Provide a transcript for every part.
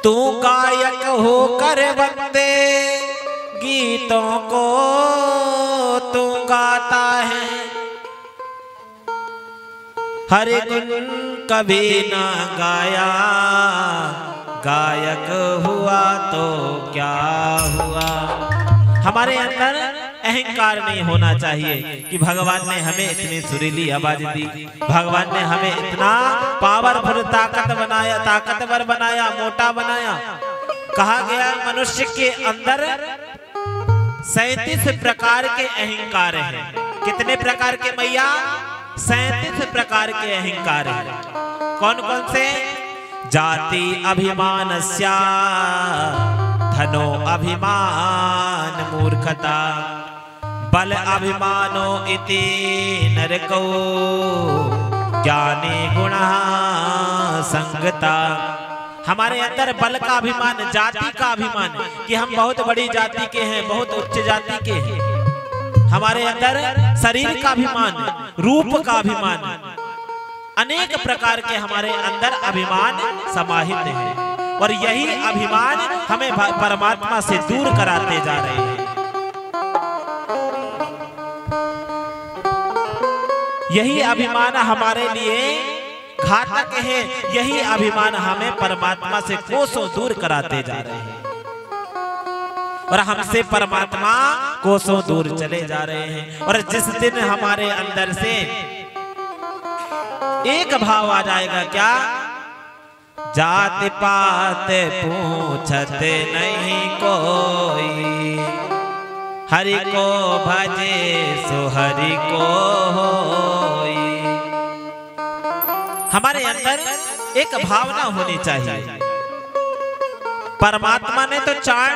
तू गायक होकर वंदे गीतों को तू गाता है, हरि गुण कभी ना गाया, गायक हुआ तो क्या हुआ। हमारे अंदर अहंकार नहीं होना चाहिए कि भगवान ने हमें इतनी सुरीली आवाज दी, भगवान ने हमें इतना पावरफुल ताकतवर बनाया, मोटा बनाया। कहा गया मनुष्य के अंदर 37 प्रकार के अहंकार हैं। कितने प्रकार के मैया? 37 प्रकार के अहंकार हैं। कौन कौन से? जाति अभिमानस्या, धनो अभिमान मूर्खता, बल अभिमानो इति नरको, ज्ञानी गुणा संगता। हमारे अंदर बल का अभिमान, जाति का अभिमान कि हम बहुत बड़ी जाति के हैं, बहुत उच्च जाति के हैं। हमारे अंदर शरीर का अभिमान, रूप का अभिमान, अनेक प्रकार के हमारे अंदर अभिमान समाहित है। और यही अभिमान हमें परमात्मा से दूर कराते जा रहे हैं। यही अभिमान हमारे लिए घातक है, यही अभिमान हमें परमात्मा से कोसों दूर कराते जा रहे हैं। और हमसे परमात्मा कोसों दूर चले जा रहे हैं। और जिस दिन हमारे अंदर से एक भाव आ जाएगा, क्या? जाति पात पूछते नहीं कोई, हरि को भजे सो हरि को होई। हमारे अंदर एक भावना होनी चाहिए। परमात्मा ने तो 4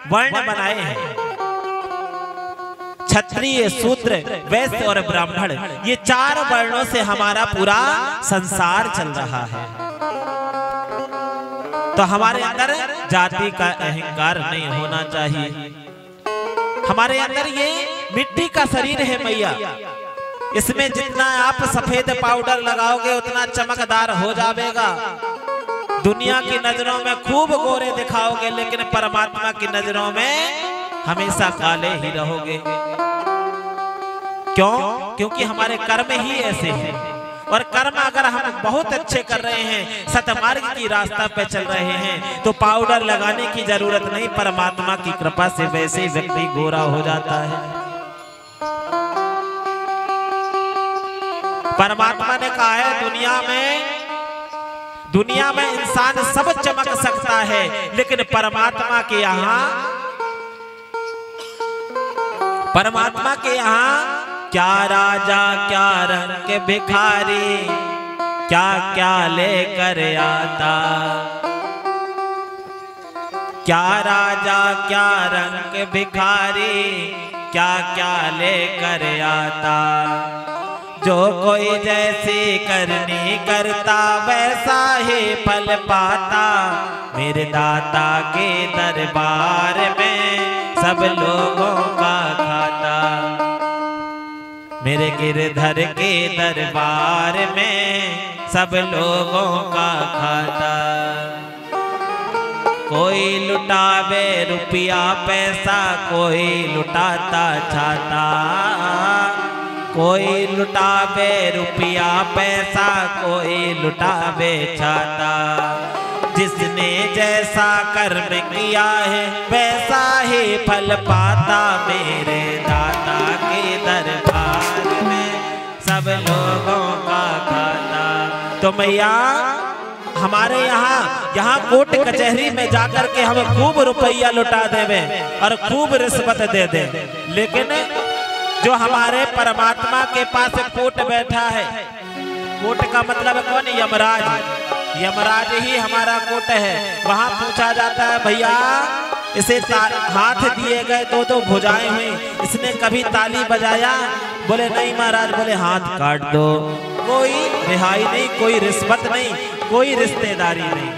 वर्ण बनाए हैं, क्षत्रिय, शूद्र, वैश्य और ब्राह्मण। ये 4 वर्णों से हमारा पूरा संसार चल रहा है। तो हमारे अंदर जाति का अहंकार नहीं होना चाहिए। हमारे अंदर ये मिट्टी का शरीर है मैया, इसमें जितना आप सफेद पाउडर लगाओगे उतना चमकदार हो जाएगा। दुनिया की नजरों में खूब गोरे दिखाओगे, लेकिन परमात्मा की नजरों में हमेशा काले ही रहोगे। क्यों? क्योंकि हमारे कर्म ही ऐसे हैं। और कर्म अगर हम बहुत अच्छे कर रहे हैं, सतमार्ग की रास्ता पे चल रहे हैं, तो पाउडर लगाने की जरूरत नहीं। परमात्मा की कृपा से वैसे ही व्यक्ति गोरा हो जाता है। परमात्मा ने कहा है दुनिया में इंसान सब चमक सकता है, लेकिन परमात्मा के यहाँ क्या राजा क्या रंग भिखारी, क्या क्या लेकर आता। क्या राजा क्या रंग भिखारी, क्या क्या लेकर आता। जो कोई जैसी करनी करता, वैसा ही फल पाता। मेरे दाता के दरबार में सब लोगों का खाता। मेरे गिरधर के दरबार में सब लोगों का खाता। कोई लुटावे रुपया पैसा, कोई लुटाता छाता। कोई लुटावे रुपया पैसा, कोई लुटावे छाता। जिसने जैसा कर्म किया है, वैसा ही फल पाता। मेरे दाता के दरबार में सब लोगों का खाता। तो मैया हमारे यहाँ कोर्ट कचहरी में जाकर के हम खूब रुपया लुटा देवे और खूब रिश्वत दे दे, लेकिन जो हमारे परमात्मा के पास कोर्ट बैठा है, कोर्ट का मतलब कौन? यमराज। यमराज ही हमारा कोर्ट है। वहां पूछा जाता है, भैया इसे हाथ दिए गए दो भुजाएं हुई, इसने कभी ताली बजाया? बोले नहीं महाराज। बोले हाथ काट दो। कोई रिहाई नहीं, कोई रिश्वत नहीं, कोई रिश्तेदारी नहीं।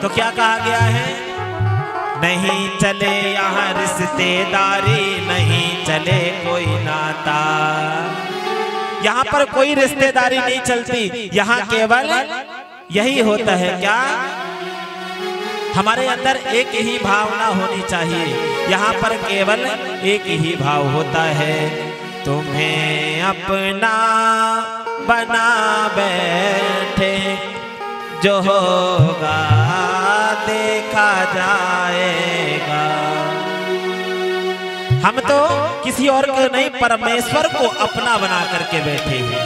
तो क्या कहा गया है? नहीं चले यहाँ रिश्तेदारी, नहीं चले कोई नाता। यहाँ पर कोई रिश्तेदारी नहीं चलती, यहाँ केवल यही होता है क्या? हमारे अंदर एक ही भावना होनी चाहिए। यहाँ पर केवल एक ही भाव होता है, तुम्हें अपना बना बैठे, जो होगा देखा जाएगा। हम तो किसी और को नहीं, परमेश्वर को अपना बना करके बैठे हैं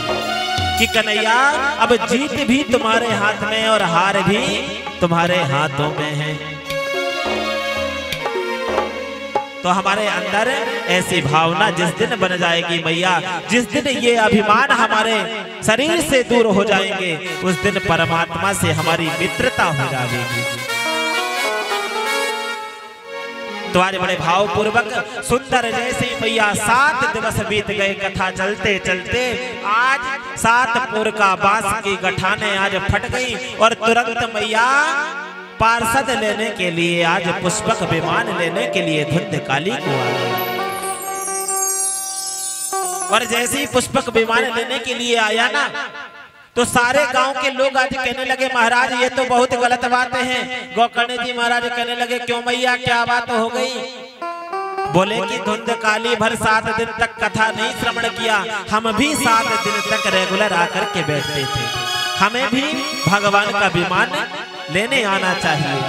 कि कन्हैया अब जीत भी तुम्हारे हाथ में और हार भी तुम्हारे हाथों में है। तो हमारे अंदर ऐसी भावना जिस दिन बन जाएगी मैया, जिस दिन ये अभिमान हमारे शरीर से दूर हो जाएंगे, उस दिन परमात्मा से हमारी मित्रता हो जाएगी। तो आज बड़े भावपूर्वक सुंदर जैसे मैया 7 दिवस बीत गए कथा चलते चलते, आज 7 पुर का बांस की गठाने आज फट गई और तुरंत मैया पार्षद लेने के लिए, आज पुष्पक विमान लेने के लिए धुंधकाली को आ गई। और जैसे ही पुष्पक विमान लेने के लिए आया ना, तो सारे गांव के लोग आज कहने लगे महाराज ये तो बहुत गलत बातें हैं। गोकर्ण जी महाराज कहने लगे क्यों मैया, क्या बात हो गई? बोले कि धुंधकाली भर 7 दिन तक कथा नहीं श्रवण किया, हम भी 7 दिन तक रेगुलर आकर के बैठते थे, हमें भी भगवान का विमान लेने आना चाहिए।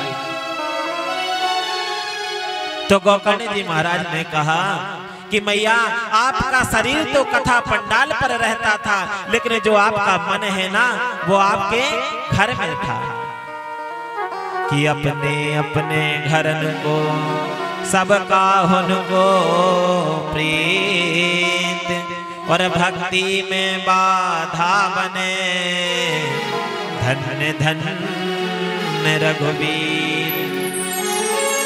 तो गोकर्ण जी महाराज ने कहा कि मैया आपका शरीर तो कथा पंडाल पर रहता था, लेकिन जो आपका मन है ना वो आपके घर में था। कि अपने अपने घरन को सबका हुनको प्रीत, और भक्ति में बाधा बने धन्य धन्य रघुवीर।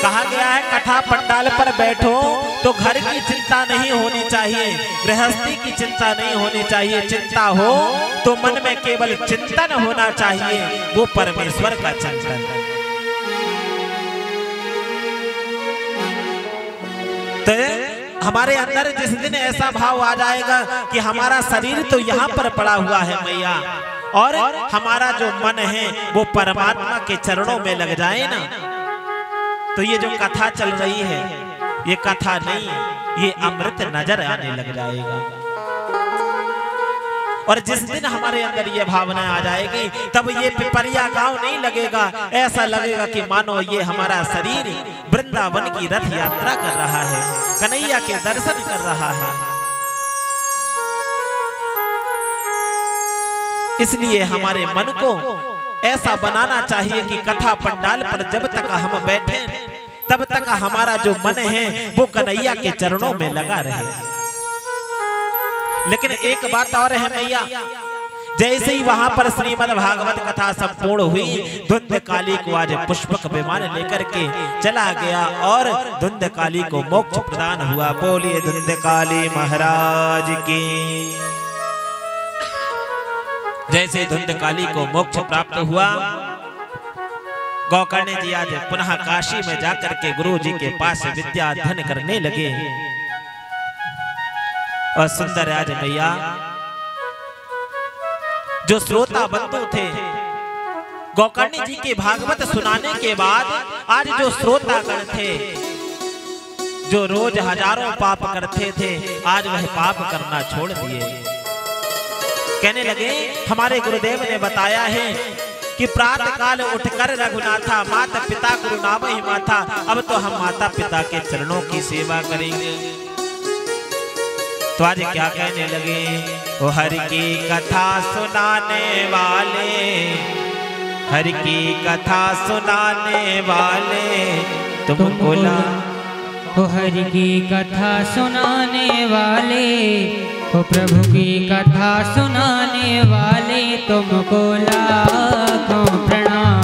कहा गया है कथा पंडाल पर बैठो तो घर की चिंता नहीं होनी चाहिए, गृहस्थी की चिंता नहीं होनी चाहिए। चिंता हो तो मन में केवल चिंतन होना चाहिए, वो परमेश्वर का चिंतन। तो हमारे अंदर जिस दिन ऐसा भाव आ जाएगा कि हमारा शरीर तो यहाँ पर पड़ा हुआ है मैया, और हमारा जो मन है वो परमात्मा के चरणों में लग जाए ना, तो ये जो कथा चल रही है ये कथा नहीं, ये अमृत नजर आने लग जाएगा। और जिस दिन हमारे अंदर ये भावना आ जाएगी, तब ये पिपरिया गांव नहीं लगेगा, ऐसा लगेगा कि मानो ये हमारा शरीर वृंदावन की रथ यात्रा कर रहा है, कन्हैया के दर्शन कर रहा है। इसलिए हमारे मन को ऐसा बनाना चाहिए कि कथा पंडाल पर जब तक हम बैठे तब तक हमारा जो मन है वो कन्हैया के चरणों में लगा रहे। लेकिन एक बात और है मैया, जैसे ही वहां पर श्रीमद् भागवत कथा संपूर्ण हुई, धुंधकाली को आज पुष्पक विमान लेकर के चला गया और धुंधकाली को मोक्ष प्रदान हुआ। बोलिए धुंधकाली महाराज की। जैसे धुंधकाली को मोक्ष प्राप्त हुआ, गोकर्ण जी आज पुनः काशी में जाकर के गुरु जी के पास विद्या अध्ययन करने लगे। और सुंदर आज मैया जो श्रोता बंधु थे, गोकर्ण जी के भागवत सुनाने के बाद आज जो श्रोतागण थे, जो रोज हजारों पाप करते थे, आज वह पाप करना छोड़ दिए। कहने लगे हमारे गुरुदेव ने बताया है कि प्रातः काल उठकर रघुनाथा माता पिता गुरु नाम ही माता, अब तो हम माता पिता के चरणों की सेवा करेंगे। तो आज क्या कहने लगे, वो हरि की कथा सुनाने वाले, हरि की कथा सुनाने वाले तुमको ला, ओ हरि की कथा सुनाने वाले, ओ प्रभु की कथा सुनाने वाले तुमको लाखों प्रणाम,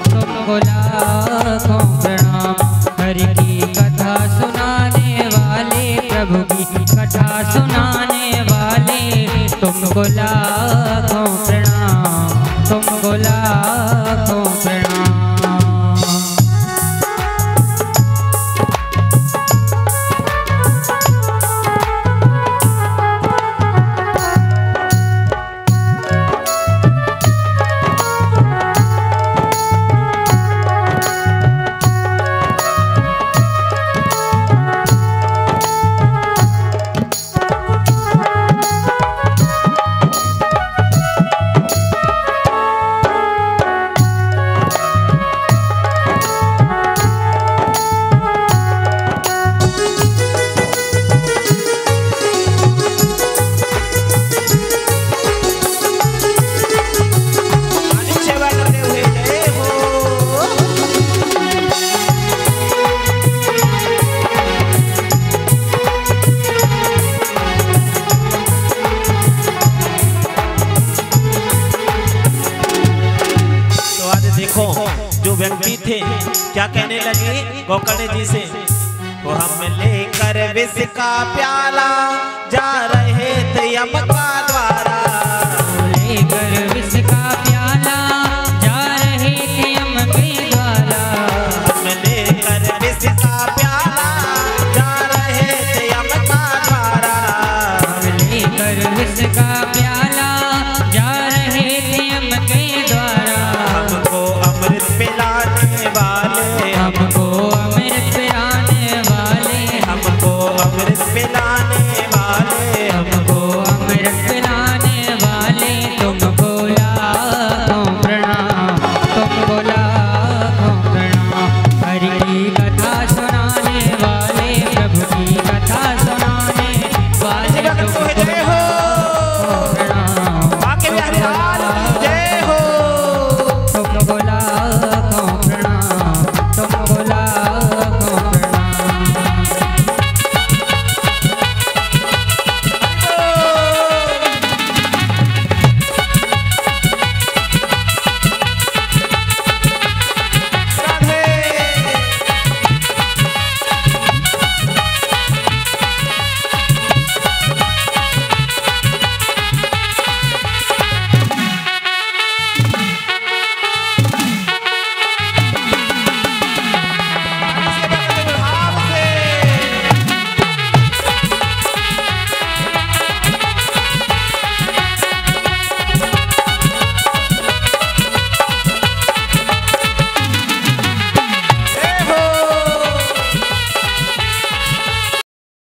तुमको लाखों प्रणाम। हरि की कथा सुनाने वाले, प्रभु की कथा सुनाने वाले तुमको लाखों प्रणाम, तुमको लाखों प्रणाम। व्यक्ति थे, क्या कहने लगे गोकर्ण जी से, वो हम लेकर विष का प्याला जा रहे थे यम का